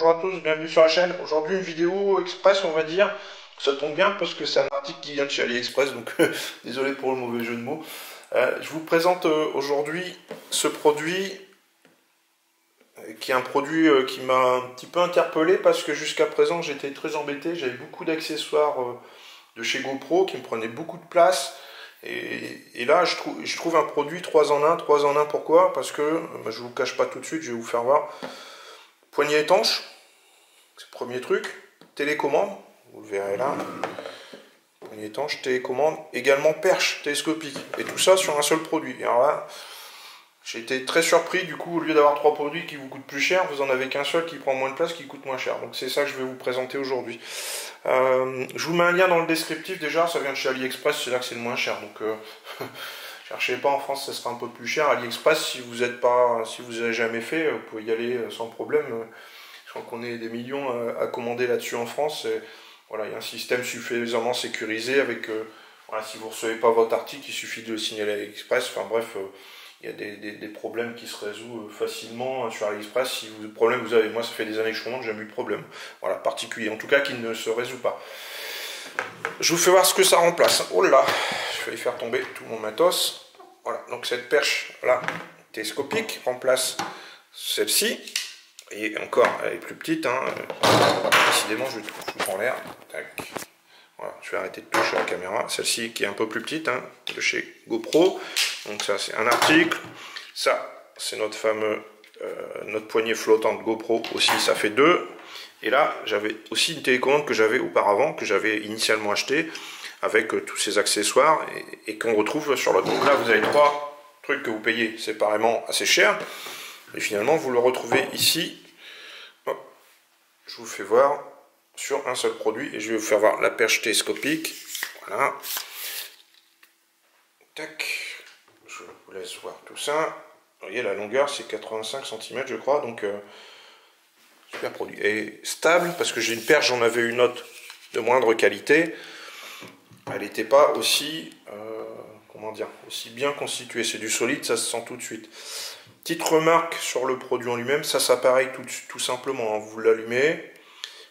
bonjour à tous, bienvenue sur la chaîne. Aujourd'hui une vidéo express on va dire. Ça tombe bien parce que c'est un article qui vient de chez AliExpress, donc désolé pour le mauvais jeu de mots. Je vous présente aujourd'hui ce produit qui est un produit qui m'a un petit peu interpellé parce que jusqu'à présent j'étais très embêté. J'avais beaucoup d'accessoires de chez GoPro qui me prenaient beaucoup de place. Et là, je trouve un produit 3 en 1. 3 en 1 pourquoi? Parce que, je vous cache pas tout de suite, je vais vous faire voir. Poignée étanche, c'est le premier truc. Télécommande, vous le verrez là. Poignée étanche, télécommande. Également perche télescopique. Et tout ça sur un seul produit. Et alors là, j'ai été très surpris. Du coup, au lieu d'avoir 3 produits qui vous coûtent plus cher, vous en avez qu'un seul qui prend moins de place, qui coûte moins cher. Donc c'est ça que je vais vous présenter aujourd'hui. Je vous mets un lien dans le descriptif déjà, ça vient de chez AliExpress, c'est là que c'est le moins cher, donc cherchez pas en France, ça sera un peu plus cher. AliExpress, si vous n'avez jamais fait, vous pouvez y aller sans problème. Je crois qu'on est des millions à commander là-dessus en France. Et, voilà, il y a un système suffisamment sécurisé avec, voilà, si vous ne recevez pas votre article, il suffit de le signaler à AliExpress. Enfin bref, il y a des problèmes qui se résolvent facilement sur AliExpress. Si le problème vous avez, moi ça fait des années que je commande, j'ai jamais eu de problème. Voilà, particulier, en tout cas qui ne se résout pas. Je vous fais voir ce que ça remplace. Oh là, je vais faire tomber tout mon matos. Voilà, donc cette perche là, télescopique, remplace celle-ci. Et encore, elle est plus petite, hein. Décidément, je vais tout foutre en l'air. Voilà, je vais arrêter de toucher la caméra. Celle-ci qui est un peu plus petite, hein, de chez GoPro. Donc ça, c'est un article. Ça, c'est notre fameux, notre poignée flottante GoPro aussi, ça fait 2. Et là, j'avais aussi une télécommande que j'avais auparavant, que j'avais initialement acheté, avec tous ces accessoires, et qu'on retrouve sur l'autre. Donc là, vous avez 3 trucs que vous payez séparément assez cher. Et finalement, vous le retrouvez ici. Hop, je vous fais voir sur un seul produit. Et je vais vous faire voir la perche télescopique. Voilà. Tac. Je vous laisse voir tout ça. Vous voyez, la longueur, c'est 85 cm, je crois. Donc, super produit. Et stable, parce que j'ai une perche, j'en avais une autre de moindre qualité. Elle n'était pas aussi, comment dire, aussi bien constituée. C'est du solide, ça se sent tout de suite. Petite remarque sur le produit en lui-même, ça s'appareille tout simplement. Vous l'allumez,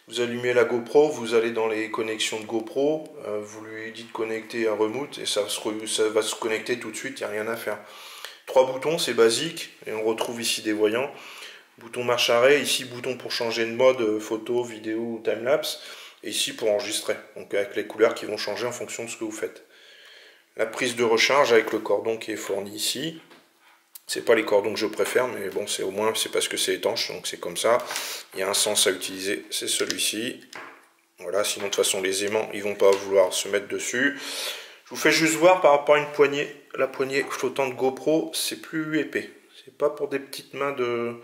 vous allumez la GoPro, vous allez dans les connexions de GoPro, vous lui dites connecter à remote et ça va se connecter tout de suite, il n'y a rien à faire. 3 boutons, c'est basique, et on retrouve ici des voyants. Bouton marche arrêt, ici bouton pour changer de mode, photo, vidéo, timelapse, et ici pour enregistrer, donc avec les couleurs qui vont changer en fonction de ce que vous faites. La prise de recharge avec le cordon qui est fourni ici. C'est pas les cordons que je préfère, mais bon, c'est au moins c'est parce que c'est étanche, donc c'est comme ça. Il y a un sens à utiliser, c'est celui-ci. Voilà, sinon de toute façon les aimants, ils vont pas vouloir se mettre dessus. Je vous fais juste voir par rapport à une poignée, la poignée flottante GoPro, c'est plus épais. C'est pas pour des petites mains de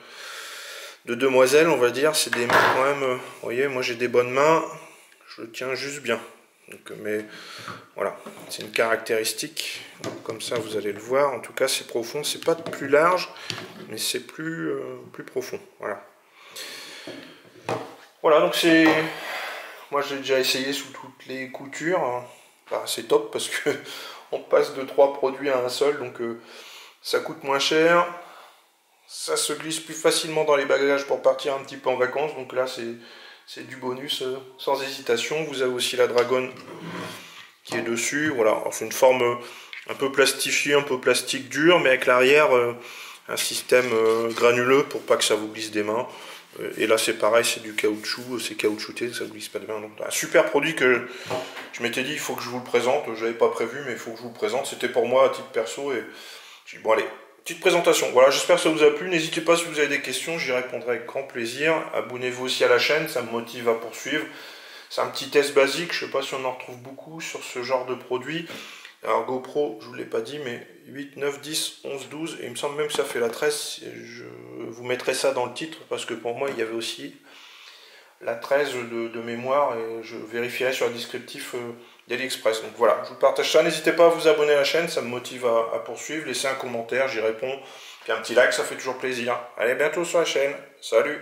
demoiselles, on va dire. C'est des mains quand même. Vous voyez, moi j'ai des bonnes mains, je le tiens juste bien. Donc, mais voilà, c'est une caractéristique. Comme ça, vous allez le voir. En tout cas, c'est profond. C'est pas plus large, mais c'est plus profond. Voilà. Voilà, donc c'est. Moi, j'ai déjà essayé sous toutes les coutures. Bah, c'est top parce que on passe de 3 produits à un seul, donc ça coûte moins cher. Ça se glisse plus facilement dans les bagages pour partir un petit peu en vacances. Donc là, c'est du bonus sans hésitation. Vous avez aussi la dragonne qui est dessus. Voilà, c'est une forme un peu plastifiée, un peu plastique dur, mais avec l'arrière un système granuleux pour pas que ça vous glisse des mains. Et là c'est pareil, c'est du caoutchouc, c'est caoutchouté, ça ne glisse pas des mains. Donc un super produit que je m'étais dit, il faut que je vous le présente. Je n'avais pas prévu, mais il faut que je vous le présente. C'était pour moi à titre perso et j'ai dit bon allez. Petite présentation, voilà, j'espère que ça vous a plu. N'hésitez pas si vous avez des questions, j'y répondrai avec grand plaisir. Abonnez-vous aussi à la chaîne, ça me motive à poursuivre. C'est un petit test basique, je ne sais pas si on en retrouve beaucoup sur ce genre de produit. Alors GoPro, je ne vous l'ai pas dit, mais 8, 9, 10, 11, 12, et il me semble même que ça fait la 13. Je vous mettrai ça dans le titre, parce que pour moi, il y avait aussi la 13 de mémoire, et je vérifierai sur le descriptif d'AliExpress. Donc voilà, je vous partage ça. N'hésitez pas à vous abonner à la chaîne, ça me motive à poursuivre. Laissez un commentaire, j'y réponds. Puis un petit like, ça fait toujours plaisir. Allez, bientôt sur la chaîne. Salut!